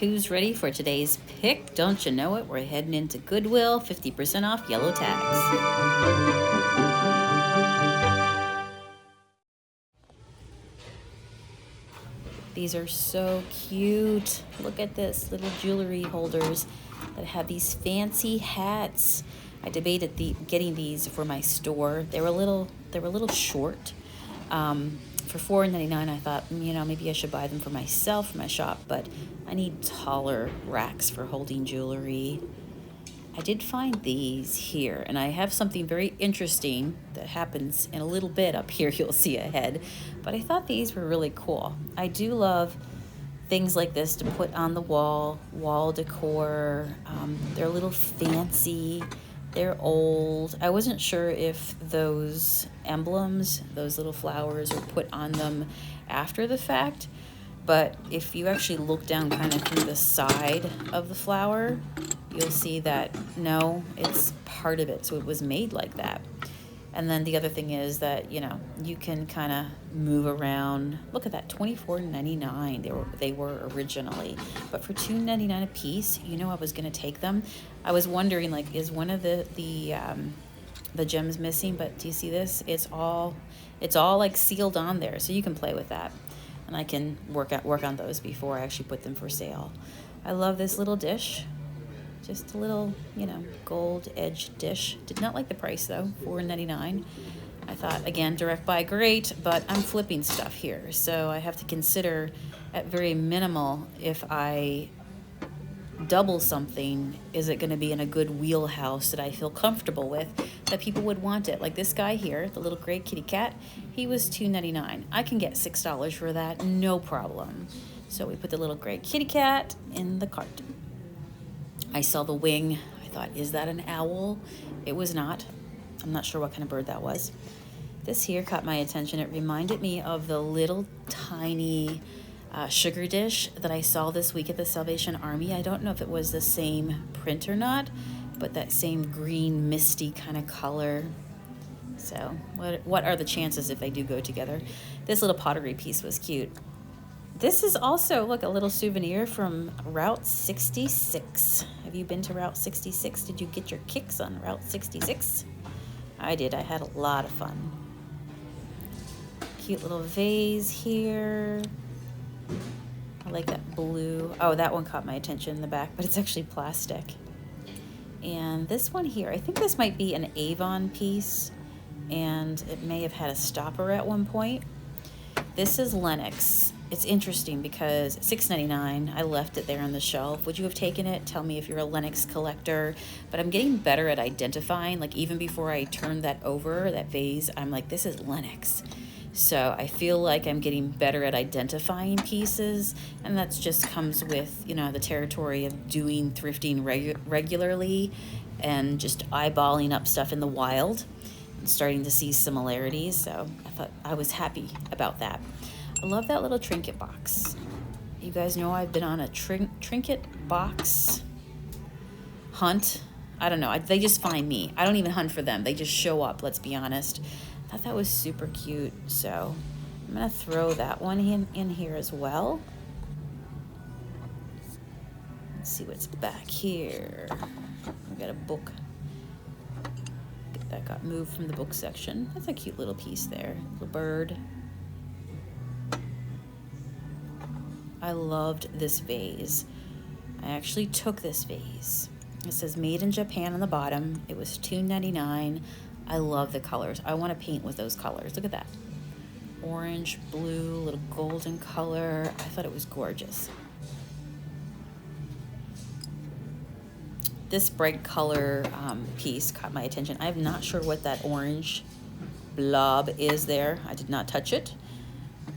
Who's ready for today's pick? Don't you know it? We're heading into Goodwill, 50% off yellow tags. These are so cute. Look at this, little jewelry holders that have these fancy hats. I debated getting these for my store. They were a little short. For $4.99, I thought, maybe I should buy them for myself, for my shop, but I need taller racks for holding jewelry. I did find these here, and I have something very interesting that happens in a little bit up here you'll see ahead, but I thought these were really cool. I do love things like this to put on the wall decor. They're a little fancy. They're old. I wasn't sure if those emblems, those little flowers, were put on them after the fact, but if you actually look down kind of through the side of the flower, you'll see that no, it's part of it, so it was made like that. And then the other thing is that, you can kind of move around. Look at that, $24.99 they were originally. But for $2.99 a piece, I was going to take them. I was wondering, like, is one of the gems missing? But do you see this? It's all like sealed on there, so you can play with that. And I can work on those before I actually put them for sale. I love this little dish. Just a little, gold edged dish. Did not like the price though, $4.99. I thought, again, direct buy, great, but I'm flipping stuff here. So I have to consider at very minimal, if I double something, is it going to be in a good wheelhouse that I feel comfortable with, that people would want it? Like this guy here, the little gray kitty cat, he was $2.99. I can get $6 for that, no problem. So we put the little gray kitty cat in the cart. I saw the wing. I thought, is that an owl? It was not. I'm not sure what kind of bird that was. This here caught my attention. It reminded me of the little tiny sugar dish that I saw this week at the Salvation Army. I don't know if it was the same print or not, but that same green misty kind of color. So what are the chances if they do go together? This little pottery piece was cute. This is also, look, a little souvenir from Route 66. Have you been to Route 66? Did you get your kicks on Route 66? I did. I had a lot of fun. Cute little vase here. I like that blue. Oh, that one caught my attention in the back, but it's actually plastic. And this one here, I think this might be an Avon piece, and it may have had a stopper at one point. This is Lenox. It's interesting because $6.99, I left it there on the shelf. Would you have taken it? Tell me if you're a Lenox collector. But I'm getting better at identifying. Like, even before I turned that over, that vase, I'm like, this is Lenox. So I feel like I'm getting better at identifying pieces, and that just comes with, the territory of doing thrifting regularly and just eyeballing up stuff in the wild and starting to see similarities. So I thought I was happy about that. I love that little trinket box. You guys know I've been on a trinket box hunt. I don't know. They just find me. I don't even hunt for them. They just show up, let's be honest. I thought that was super cute. So I'm going to throw that one in here as well. Let's see what's back here. We got a book that got moved from the book section. That's a cute little piece there. Little bird. I loved this vase. I actually took this vase. It says made in Japan on the bottom. It was $2.99. I love the colors. I want to paint with those colors. Look at that. Orange, blue, little golden color. I thought it was gorgeous. This bright color piece caught my attention. I'm not sure what that orange blob is there. I did not touch it.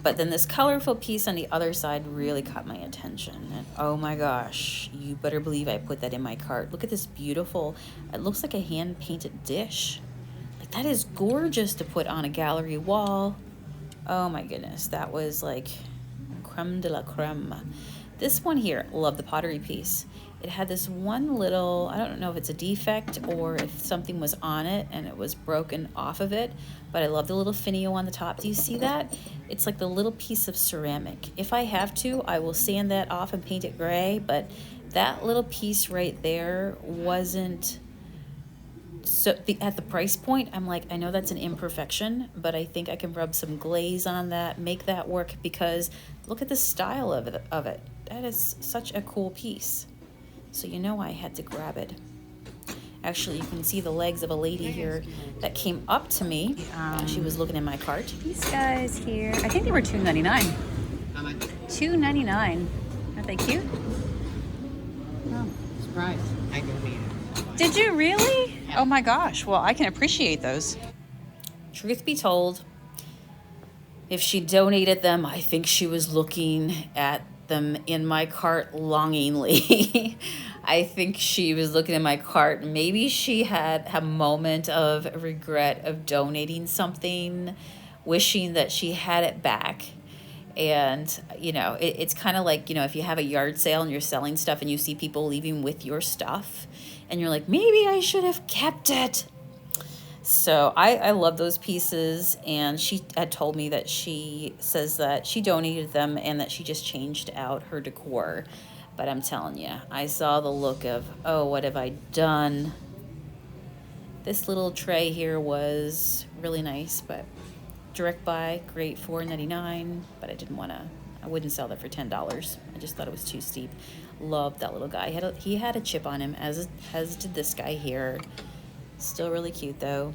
But then this colorful piece on the other side really caught my attention. And oh my gosh, you better believe I put that in my cart. Look at this beautiful, it looks like a hand-painted dish. Like, that is gorgeous to put on a gallery wall. Oh my goodness, that was like creme de la creme. This one here, love the pottery piece. It had this one little, I don't know if it's a defect or if something was on it and it was broken off of it, but I love the little finial on the top. Do you see that? It's like the little piece of ceramic. If I have to, I will sand that off and paint it gray, but that little piece right there wasn't, so at the price point, I'm like, I know that's an imperfection, but I think I can rub some glaze on that, make that work, because look at the style of it. That is such a cool piece. So you know I had to grab it. Actually, you can see the legs of a lady here that came up to me. She was looking in my cart. These guys here, I think they were $2.99. How much? $2.99. Aren't they cute? Oh, surprise. I donated. Did you really? Oh my gosh. Well, I can appreciate those. Truth be told, if she donated them, I think she was looking at them in my cart longingly. I think she was looking in my cart. Maybe she had a moment of regret of donating something, wishing that she had it back. And, you know, it's kind of like, you know, if you have a yard sale and you're selling stuff and you see people leaving with your stuff and you're like, maybe I should have kept it. So I love those pieces, and she had told me that she says that she donated them and that she just changed out her decor. But I'm telling you, I saw the look of, oh, what have I done? This little tray here was really nice, but direct buy, great, $4.99, but I wouldn't sell that for $10. I just thought it was too steep. Loved that little guy. He had a chip on him, as did this guy here. Still really cute though.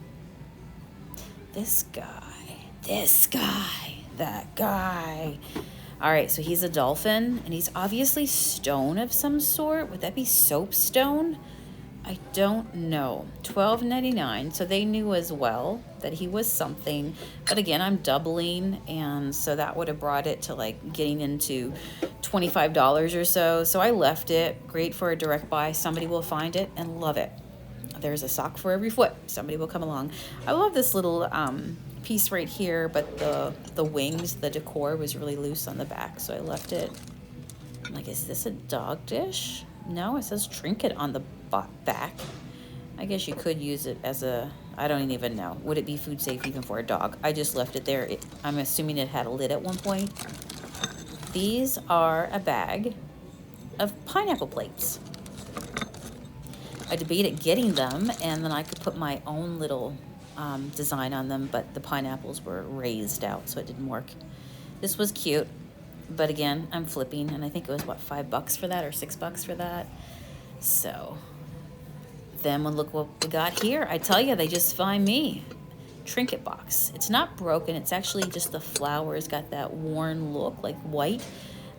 This guy, that guy. All right, so he's a dolphin, and he's obviously stone of some sort. Would that be soapstone? I don't know. $12.99, so they knew as well that he was something. But again, I'm doubling, and so that would have brought it to like getting into $25 or so. So I left it. Great for a direct buy. Somebody will find it and love it. There's a sock for every foot. Somebody will come along. I love this little piece right here, but the wings, the decor was really loose on the back, so I left it. I'm like, is this a dog dish? No, it says trinket on the back. I guess you could use it as a, I don't even know. Would it be food safe even for a dog? I just left it there. I'm assuming it had a lid at one point. These are a bag of pineapple plates. I debated getting them, and then I could put my own little design on them, but the pineapples were raised out, so it didn't work. This was cute, but again, I'm flipping, and I think it was, what, $5 for that or $6 for that? So then look what we got here. I tell you, they just find me. Trinket box. It's not broken. It's actually just the flowers got that worn look, like white.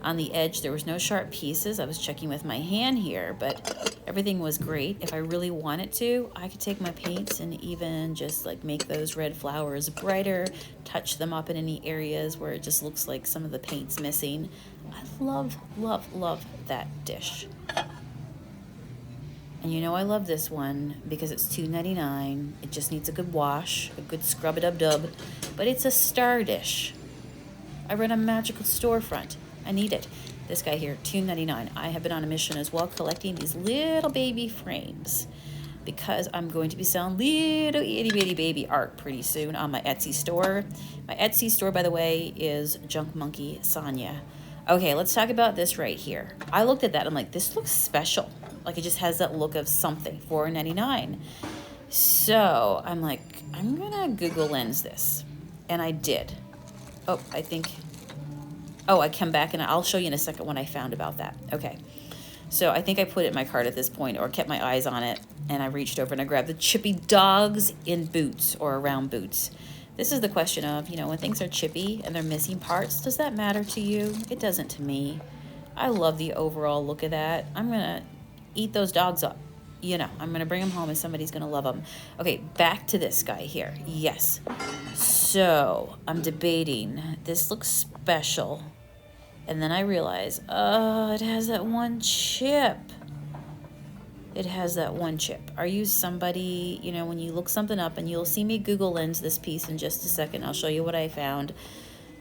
On the edge, there was no sharp pieces. I was checking with my hand here, but everything was great. If I really wanted to, I could take my paints and even just like make those red flowers brighter, touch them up in any areas where it just looks like some of the paint's missing. I love, love, love that dish. And you know I love this one because it's $2.99. It just needs a good wash, a good scrub-a-dub-dub, but it's a star dish. I run a magical storefront. I need it. This guy here, $2.99. I have been on a mission as well, collecting these little baby frames because I'm going to be selling little itty bitty baby art pretty soon on my Etsy store. My Etsy store, by the way, is Junk Monkey Sonia. Okay, let's talk about this right here. I looked at that. I'm like, this looks special. Like it just has that look of something. $4.99. So I'm like, I'm gonna Google Lens this, and I did. Oh, I come back and I'll show you in a second what I found about that. Okay, so I think I put it in my cart at this point, or kept my eyes on it, and I reached over and I grabbed the chippy dogs in boots or around boots. This is the question of, you know, when things are chippy and they're missing parts, does that matter to you? It doesn't to me. I love the overall look of that. I'm gonna eat those dogs up. You know, I'm gonna bring them home and somebody's gonna love them. Okay, back to this guy here. Yes. So I'm debating. This looks special. And then I realize, oh, it has that one chip. It has that one chip. Are you somebody, you know, when you look something up, and you'll see me Google Lens this piece in just a second. I'll show you what I found.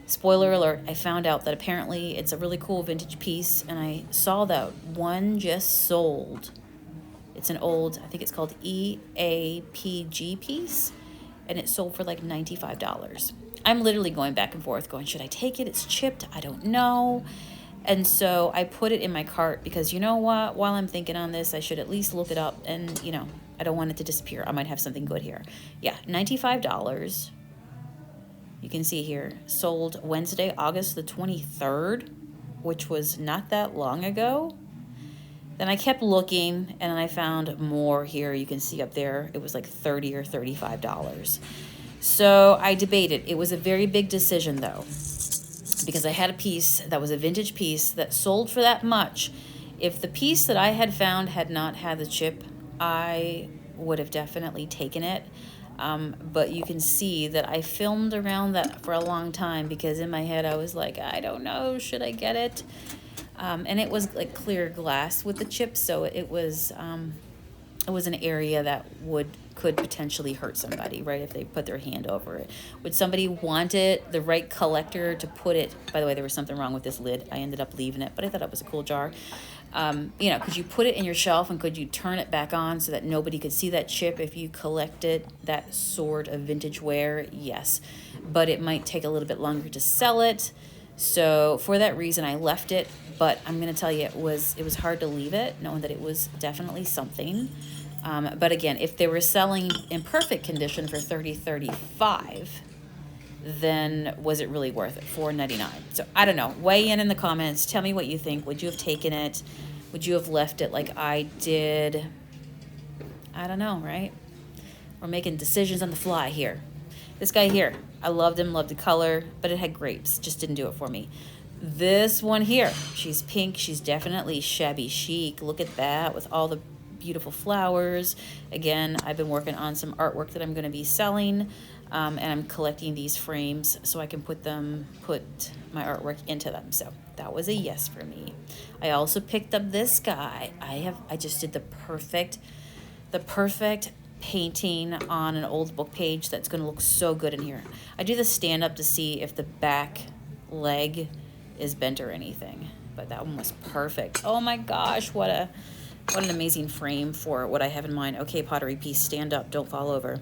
Spoiler alert, I found out that apparently it's a really cool vintage piece, and I saw that one just sold. It's an old, I think it's called EAPG piece, and it sold for like $95. I'm literally going back and forth going, should I take it? It's chipped. I don't know. And so I put it in my cart because you know what? While I'm thinking on this, I should at least look it up and, you know, I don't want it to disappear. I might have something good here. Yeah, $95. You can see here, sold Wednesday, August the 23rd, which was not that long ago. Then I kept looking and I found more here. You can see up there, it was like $30 or $35. So I debated. It was a very big decision though, because I had a piece that was a vintage piece that sold for that much. If the piece that I had found had not had the chip, I would have definitely taken it. But you can see that I filmed around that for a long time because in my head I was like, I don't know, should I get it? And it was like clear glass with the chip, so it was an area that could potentially hurt somebody, right, if they put their hand over it. Would somebody want it, the right collector to put it? By the way, there was something wrong with this lid. I ended up leaving it, but I thought it was a cool jar. You know, could you put it in your shelf and could you turn it back on so that nobody could see that chip if you collected that sort of vintage wear? Yes, but it might take a little bit longer to sell it. So for that reason, I left it. But I'm going to tell you, it was hard to leave it, knowing that it was definitely something. But again, if they were selling in perfect condition for $30-$35, then was it really worth it? $4.99. So I don't know. Weigh in the comments. Tell me what you think. Would you have taken it? Would you have left it like I did? I don't know, right? We're making decisions on the fly here. This guy here, I loved him, loved the color, but it had grapes. Just didn't do it for me. This one here, she's pink. She's definitely shabby chic. Look at that with all the beautiful flowers. Again, I've been working on some artwork that I'm going to be selling, and I'm collecting these frames so I can put my artwork into them. So that was a yes for me. I also picked up this guy. I just did the perfect painting on an old book page that's going to look so good in here. I do the stand up to see if the back leg is bent or anything, but that one was perfect. Oh my gosh, what an amazing frame for what I have in mind. Okay, pottery piece, stand up, don't fall over.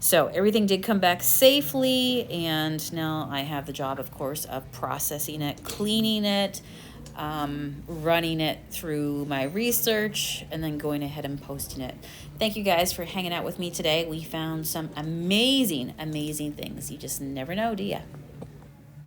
So everything did come back safely, and now I have the job, of course, of processing it, cleaning it, running it through my research, and then going ahead and posting it. Thank you guys for hanging out with me today. We found some amazing things. You just never know, do ya?